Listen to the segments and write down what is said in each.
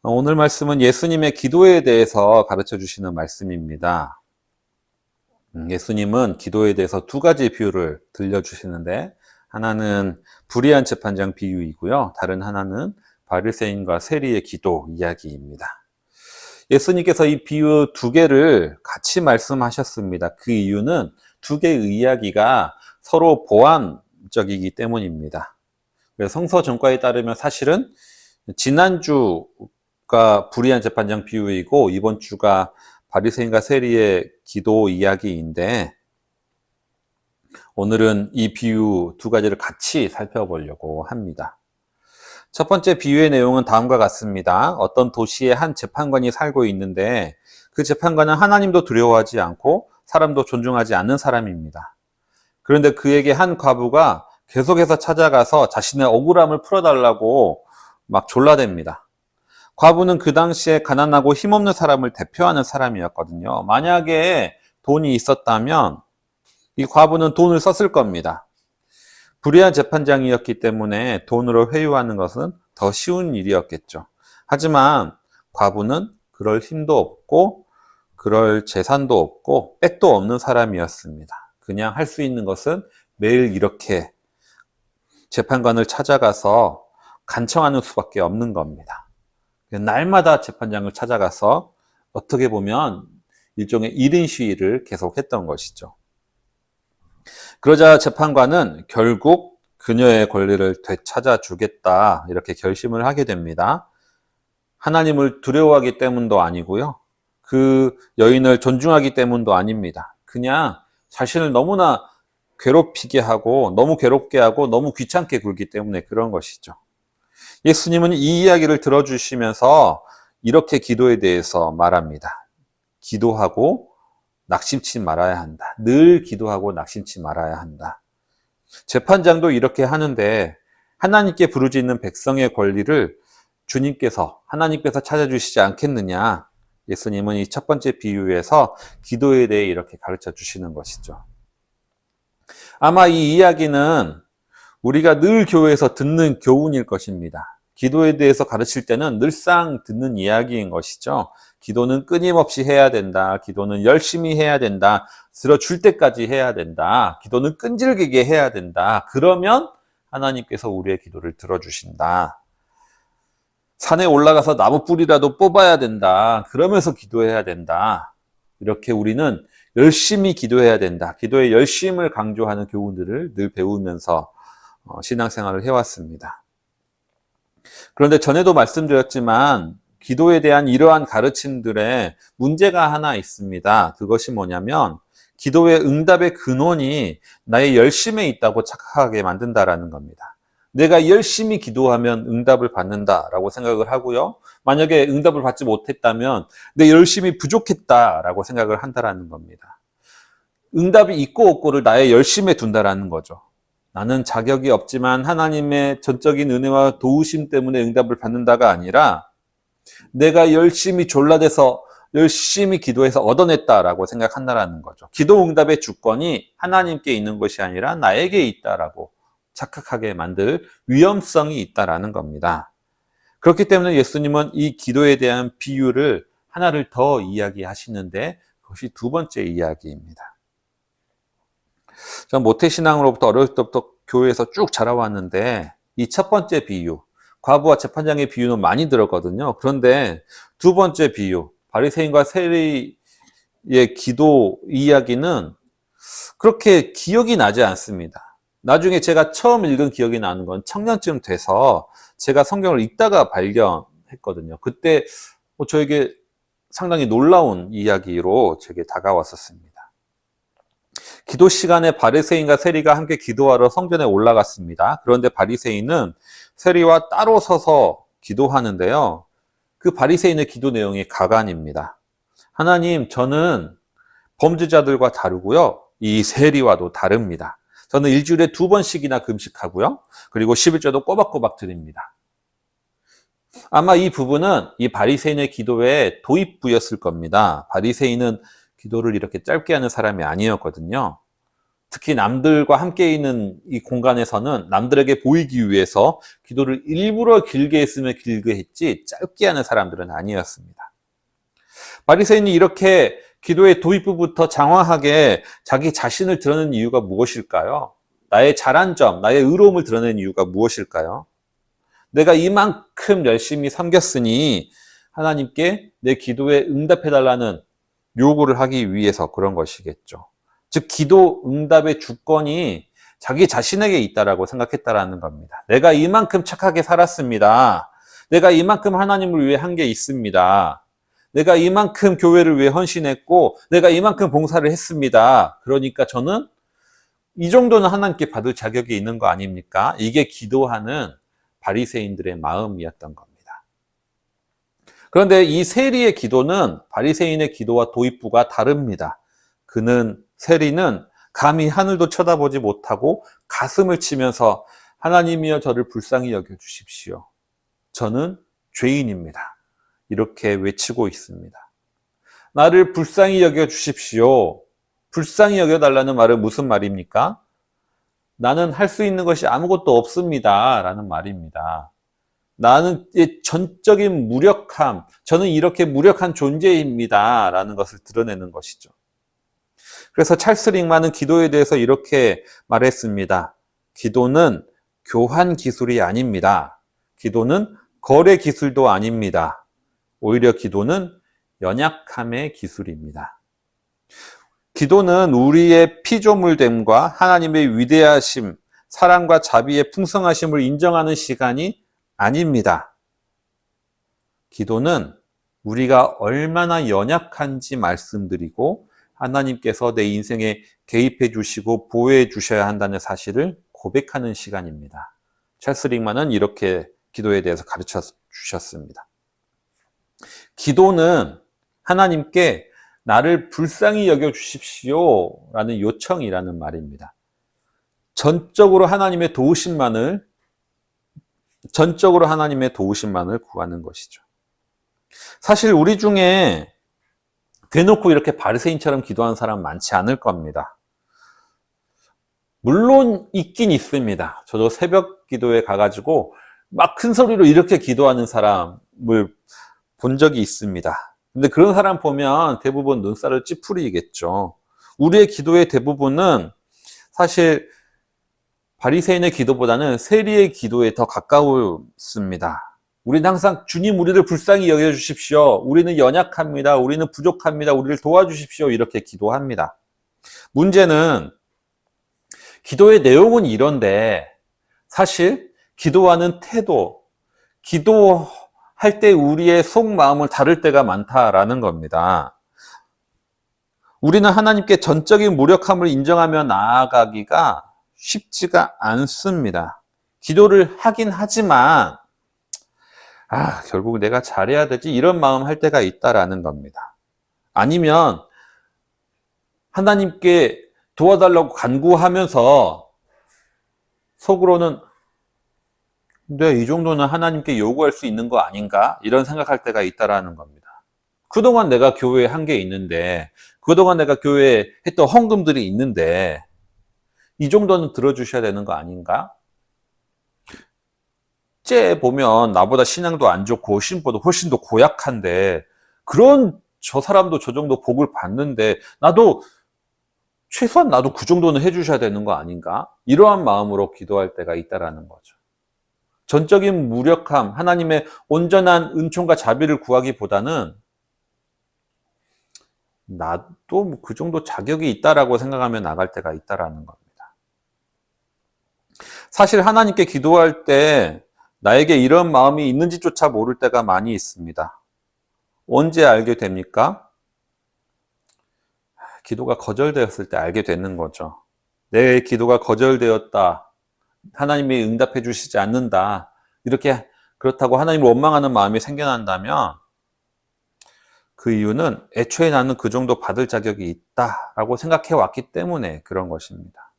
오늘 말씀은 예수님의 기도에 대해서 가르쳐 주시는 말씀입니다. 예수님은 기도에 대해서 두 가지 비유를 들려주시는데, 하나는 불의한 재판장 비유이고요. 다른 하나는 바리새인과 세리의 기도 이야기입니다. 예수님께서 이 비유 두 개를 같이 말씀하셨습니다. 그 이유는 두 개의 이야기가 서로 보완적이기 때문입니다. 그래서 성서 전과에 따르면 사실은 지난주가 불의한 재판장 비유이고 이번 주가 바리새인과 세리의 기도 이야기인데, 오늘은 이 비유 두 가지를 같이 살펴보려고 합니다. 첫 번째 비유의 내용은 다음과 같습니다. 어떤 도시에 한 재판관이 살고 있는데, 그 재판관은 하나님도 두려워하지 않고 사람도 존중하지 않는 사람입니다. 그런데 그에게 한 과부가 계속해서 찾아가서 자신의 억울함을 풀어달라고 막 졸라댑니다. 과부는 그 당시에 가난하고 힘없는 사람을 대표하는 사람이었거든요. 만약에 돈이 있었다면 이 과부는 돈을 썼을 겁니다. 불의한 재판장이었기 때문에 돈으로 회유하는 것은 더 쉬운 일이었겠죠. 하지만 과부는 그럴 힘도 없고 그럴 재산도 없고 백도 없는 사람이었습니다. 그냥 할 수 있는 것은 매일 이렇게 재판관을 찾아가서 간청하는 수밖에 없는 겁니다. 날마다 재판장을 찾아가서 어떻게 보면 일종의 1인 시위를 계속했던 것이죠. 그러자 재판관은 결국 그녀의 권리를 되찾아주겠다, 이렇게 결심을 하게 됩니다. 하나님을 두려워하기 때문도 아니고요, 그 여인을 존중하기 때문도 아닙니다. 그냥 자신을 너무나 괴롭히게 하고 너무 괴롭게 하고 너무 귀찮게 굴기 때문에 그런 것이죠. 예수님은 이 이야기를 들어주시면서 이렇게 기도에 대해서 말합니다. 기도하고 낙심치 말아야 한다. 늘 기도하고 낙심치 말아야 한다. 재판장도 이렇게 하는데 하나님께 부르짖는 백성의 권리를 하나님께서 찾아주시지 않겠느냐. 예수님은 이 첫 번째 비유에서 기도에 대해 이렇게 가르쳐 주시는 것이죠. 아마 이 이야기는 우리가 늘 교회에서 듣는 교훈일 것입니다. 기도에 대해서 가르칠 때는 늘상 듣는 이야기인 것이죠. 기도는 끊임없이 해야 된다. 기도는 열심히 해야 된다. 들어줄 때까지 해야 된다. 기도는 끈질기게 해야 된다. 그러면 하나님께서 우리의 기도를 들어주신다. 산에 올라가서 나무 뿌리라도 뽑아야 된다. 그러면서 기도해야 된다. 이렇게 우리는 열심히 기도해야 된다. 기도의 열심을 강조하는 교훈들을 늘 배우면서 신앙생활을 해왔습니다. 그런데 전에도 말씀드렸지만 기도에 대한 이러한 가르침들에 문제가 하나 있습니다. 그것이 뭐냐면 기도의 응답의 근원이 나의 열심에 있다고 착각하게 만든다라는 겁니다. 내가 열심히 기도하면 응답을 받는다라고 생각을 하고요. 만약에 응답을 받지 못했다면 내 열심이 부족했다라고 생각을 한다라는 겁니다. 응답이 있고 없고를 나의 열심에 둔다라는 거죠. 나는 자격이 없지만 하나님의 전적인 은혜와 도우심 때문에 응답을 받는다가 아니라 내가 열심히 졸라대서 열심히 기도해서 얻어냈다라고 생각한다라는 거죠. 기도 응답의 주권이 하나님께 있는 것이 아니라 나에게 있다라고 착각하게 만들 위험성이 있다라는 겁니다. 그렇기 때문에 예수님은 이 기도에 대한 비유를 하나를 더 이야기하시는데 그것이 두 번째 이야기입니다. 전 모태신앙으로부터 어렸을 때부터 교회에서 쭉 자라왔는데 이 첫 번째 비유, 과부와 재판장의 비유는 많이 들었거든요. 그런데 두 번째 비유, 바리새인과 세리의 기도 이야기는 그렇게 기억이 나지 않습니다. 나중에 제가 처음 읽은 기억이 나는 건 청년쯤 돼서 제가 성경을 읽다가 발견했거든요. 그때 저에게 상당히 놀라운 이야기로 제게 다가왔었습니다. 기도 시간에 바리새인과 세리가 함께 기도하러 성전에 올라갔습니다. 그런데 바리새인은 세리와 따로 서서 기도하는데요. 그 바리새인의 기도 내용이 가관입니다. 하나님, 저는 범죄자들과 다르고요. 이 세리와도 다릅니다. 저는 일주일에 2번씩이나 금식하고요. 그리고 11조도 꼬박꼬박 드립니다. 아마 이 부분은 이 바리새인의 기도의 도입부였을 겁니다. 바리새인은 기도를 이렇게 짧게 하는 사람이 아니었거든요. 특히 남들과 함께 있는 이 공간에서는 남들에게 보이기 위해서 기도를 일부러 길게 했으면 길게 했지 짧게 하는 사람들은 아니었습니다. 바리새인이 이렇게 기도의 도입부부터 장황하게 자기 자신을 드러내는 이유가 무엇일까요? 나의 잘한 점, 나의 의로움을 드러내는 이유가 무엇일까요? 내가 이만큼 열심히 섬겼으니 하나님께 내 기도에 응답해달라는 요구를 하기 위해서 그런 것이겠죠. 즉 기도 응답의 주권이 자기 자신에게 있다라고 생각했다라는 겁니다. 내가 이만큼 착하게 살았습니다. 내가 이만큼 하나님을 위해 한 게 있습니다. 내가 이만큼 교회를 위해 헌신했고 내가 이만큼 봉사를 했습니다. 그러니까 저는 이 정도는 하나님께 받을 자격이 있는 거 아닙니까? 이게 기도하는 바리새인들의 마음이었던 겁니다. 그런데 이 세리의 기도는 바리새인의 기도와 도입부가 다릅니다. 세리는 감히 하늘도 쳐다보지 못하고 가슴을 치면서 하나님이여 저를 불쌍히 여겨주십시오. 저는 죄인입니다. 이렇게 외치고 있습니다. 나를 불쌍히 여겨주십시오. 불쌍히 여겨달라는 말은 무슨 말입니까? 나는 할 수 있는 것이 아무것도 없습니다. 라는 말입니다. 나는 전적인 무력함, 저는 이렇게 무력한 존재입니다. 라는 것을 드러내는 것이죠. 그래서 찰스 링만은 기도에 대해서 이렇게 말했습니다. 기도는 교환 기술이 아닙니다. 기도는 거래 기술도 아닙니다. 오히려 기도는 연약함의 기술입니다. 기도는 우리의 피조물됨과 하나님의 위대하심, 사랑과 자비의 풍성하심을 인정하는 시간이 아닙니다. 기도는 우리가 얼마나 연약한지 말씀드리고 하나님께서 내 인생에 개입해 주시고 보호해 주셔야 한다는 사실을 고백하는 시간입니다. 찰스 링만은 이렇게 기도에 대해서 가르쳐 주셨습니다. 기도는 하나님께 나를 불쌍히 여겨 주십시오 라는 요청이라는 말입니다. 전적으로 하나님의 도우심만을 구하는 것이죠. 사실 우리 중에 대놓고 이렇게 바리새인처럼 기도하는 사람 많지 않을 겁니다. 물론 있긴 있습니다. 저도 새벽 기도에 가가지고 막 큰 소리로 이렇게 기도하는 사람을 본 적이 있습니다. 근데 그런 사람 보면 대부분 눈살을 찌푸리겠죠. 우리의 기도의 대부분은 사실 바리새인의 기도보다는 세리의 기도에 더 가까웠습니다. 우리는 항상 주님 우리를 불쌍히 여겨주십시오. 우리는 연약합니다. 우리는 부족합니다. 우리를 도와주십시오. 이렇게 기도합니다. 문제는 기도의 내용은 이런데 사실 기도하는 태도, 기도할 때 우리의 속마음을 다룰 때가 많다라는 겁니다. 우리는 하나님께 전적인 무력함을 인정하며 나아가기가 쉽지가 않습니다. 기도를 하긴 하지만 결국 내가 잘해야 되지 이런 마음 할 때가 있다라는 겁니다. 아니면 하나님께 도와달라고 간구하면서 속으로는 근데 이 정도는 하나님께 요구할 수 있는 거 아닌가? 이런 생각할 때가 있다라는 겁니다. 그동안 내가 교회에 한 게 있는데 그동안 내가 교회에 했던 헌금들이 있는데 이 정도는 들어주셔야 되는 거 아닌가? 째 보면 나보다 신앙도 안 좋고 신보도 훨씬 더 고약한데 그런 저 사람도 저 정도 복을 받는데 최소한 나도 그 정도는 해주셔야 되는 거 아닌가? 이러한 마음으로 기도할 때가 있다라는 거죠. 전적인 무력함, 하나님의 온전한 은총과 자비를 구하기보다는 나도 그 정도 자격이 있다라고 생각하며 나갈 때가 있다라는 겁니다. 사실 하나님께 기도할 때 나에게 이런 마음이 있는지조차 모를 때가 많이 있습니다. 언제 알게 됩니까? 기도가 거절되었을 때 알게 되는 거죠. 내 기도가 거절되었다. 하나님이 응답해 주시지 않는다. 그렇다고 하나님을 원망하는 마음이 생겨난다면 그 이유는 애초에 나는 그 정도 받을 자격이 있다라고 생각해 왔기 때문에 그런 것입니다.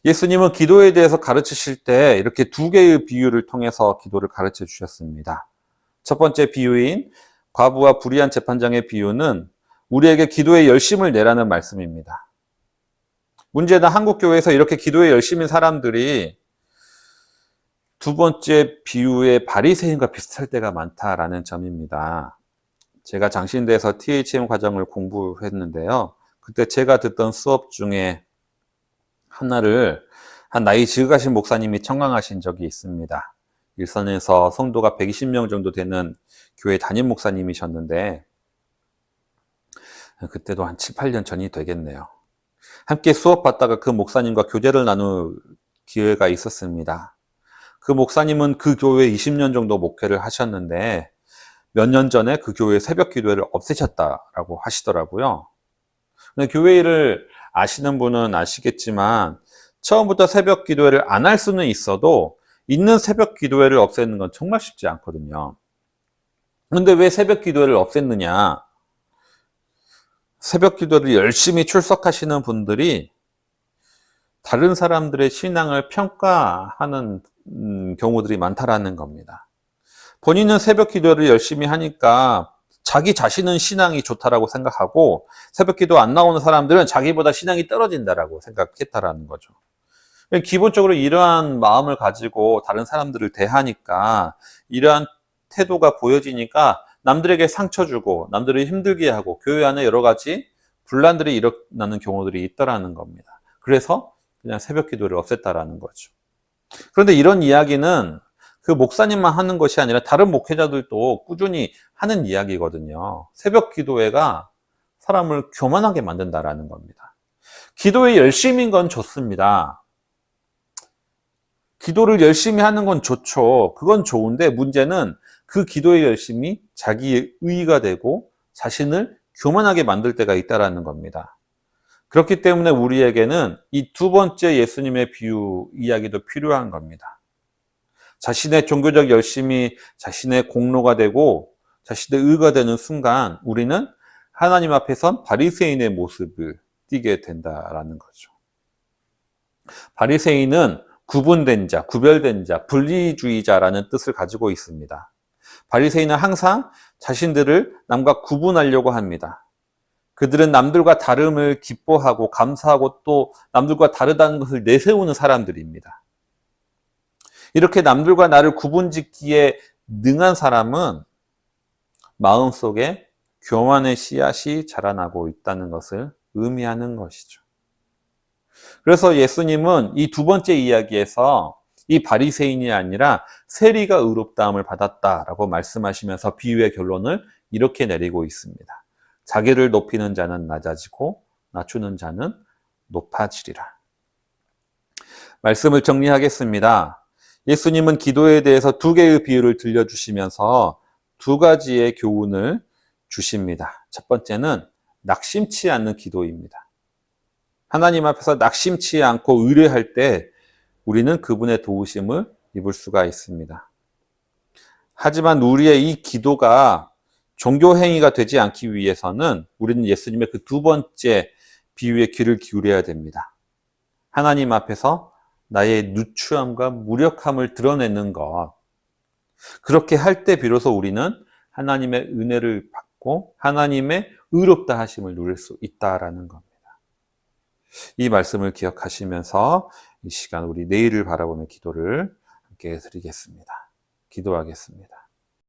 예수님은 기도에 대해서 가르치실 때 이렇게 두 개의 비유를 통해서 기도를 가르쳐 주셨습니다. 첫 번째 비유인 과부와 불의한 재판장의 비유는 우리에게 기도의 열심을 내라는 말씀입니다. 문제는 한국교회에서 이렇게 기도에 열심인 사람들이 두 번째 비유의 바리새인과 비슷할 때가 많다라는 점입니다. 제가 장신대에서 THM 과정을 공부했는데요. 그때 제가 듣던 수업 중에 하나를 한 나이 지극하신 목사님이 청강하신 적이 있습니다. 일선에서 성도가 120명 정도 되는 교회 담임 목사님이셨는데 그때도 한 7, 8년 전이 되겠네요. 함께 수업 받다가 그 목사님과 교제를 나눌 기회가 있었습니다. 그 목사님은 그 교회에 20년 정도 목회를 하셨는데 몇 년 전에 그 교회 새벽 기도회를 없애셨다라고 하시더라고요. 근데 교회 일을 아시는 분은 아시겠지만 처음부터 새벽 기도회를 안 할 수는 있어도 있는 새벽 기도회를 없애는 건 정말 쉽지 않거든요. 그런데 왜 새벽 기도회를 없앴느냐? 새벽 기도를 열심히 출석하시는 분들이 다른 사람들의 신앙을 평가하는 경우들이 많다라는 겁니다. 본인은 새벽 기도를 열심히 하니까 자기 자신은 신앙이 좋다라고 생각하고 새벽 기도 안 나오는 사람들은 자기보다 신앙이 떨어진다라고 생각했다라는 거죠. 기본적으로 이러한 마음을 가지고 다른 사람들을 대하니까 이러한 태도가 보여지니까 남들에게 상처 주고 남들을 힘들게 하고 교회 안에 여러 가지 분란들이 일어나는 경우들이 있더라는 겁니다. 그래서 그냥 새벽 기도를 없앴다라는 거죠. 그런데 이런 이야기는 그 목사님만 하는 것이 아니라 다른 목회자들도 꾸준히 하는 이야기거든요. 새벽 기도회가 사람을 교만하게 만든다라는 겁니다. 기도에 열심인 건 좋습니다. 기도를 열심히 하는 건 좋죠. 그건 좋은데 문제는 그 기도의 열심이 자기의 의의가 되고 자신을 교만하게 만들 때가 있다라는 겁니다. 그렇기 때문에 우리에게는 이 두 번째 예수님의 비유 이야기도 필요한 겁니다. 자신의 종교적 열심이 자신의 공로가 되고 자신의 의가 되는 순간 우리는 하나님 앞에선 바리새인의 모습을 띠게 된다라는 거죠. 바리새인은 구분된 자, 구별된 자, 분리주의자라는 뜻을 가지고 있습니다. 바리새인은 항상 자신들을 남과 구분하려고 합니다. 그들은 남들과 다름을 기뻐하고 감사하고 또 남들과 다르다는 것을 내세우는 사람들입니다. 이렇게 남들과 나를 구분짓기에 능한 사람은 마음속에 교만의 씨앗이 자라나고 있다는 것을 의미하는 것이죠. 그래서 예수님은 이 두 번째 이야기에서 이 바리새인이 아니라 세리가 의롭다함을 받았다라고 말씀하시면서 비유의 결론을 이렇게 내리고 있습니다. 자기를 높이는 자는 낮아지고 낮추는 자는 높아지리라. 말씀을 정리하겠습니다. 예수님은 기도에 대해서 두 개의 비유를 들려주시면서 두 가지의 교훈을 주십니다. 첫 번째는 낙심치 않는 기도입니다. 하나님 앞에서 낙심치 않고 의뢰할 때 우리는 그분의 도우심을 입을 수가 있습니다. 하지만 우리의 이 기도가 종교 행위가 되지 않기 위해서는 우리는 예수님의 그 두 번째 비유에 귀를 기울여야 됩니다. 하나님 앞에서 나의 누추함과 무력함을 드러내는 것. 그렇게 할 때 비로소 우리는 하나님의 은혜를 받고 하나님의 의롭다 하심을 누릴 수 있다라는 겁니다. 이 말씀을 기억하시면서 이 시간 우리 내일을 바라보는 기도를 함께 드리겠습니다. 기도하겠습니다.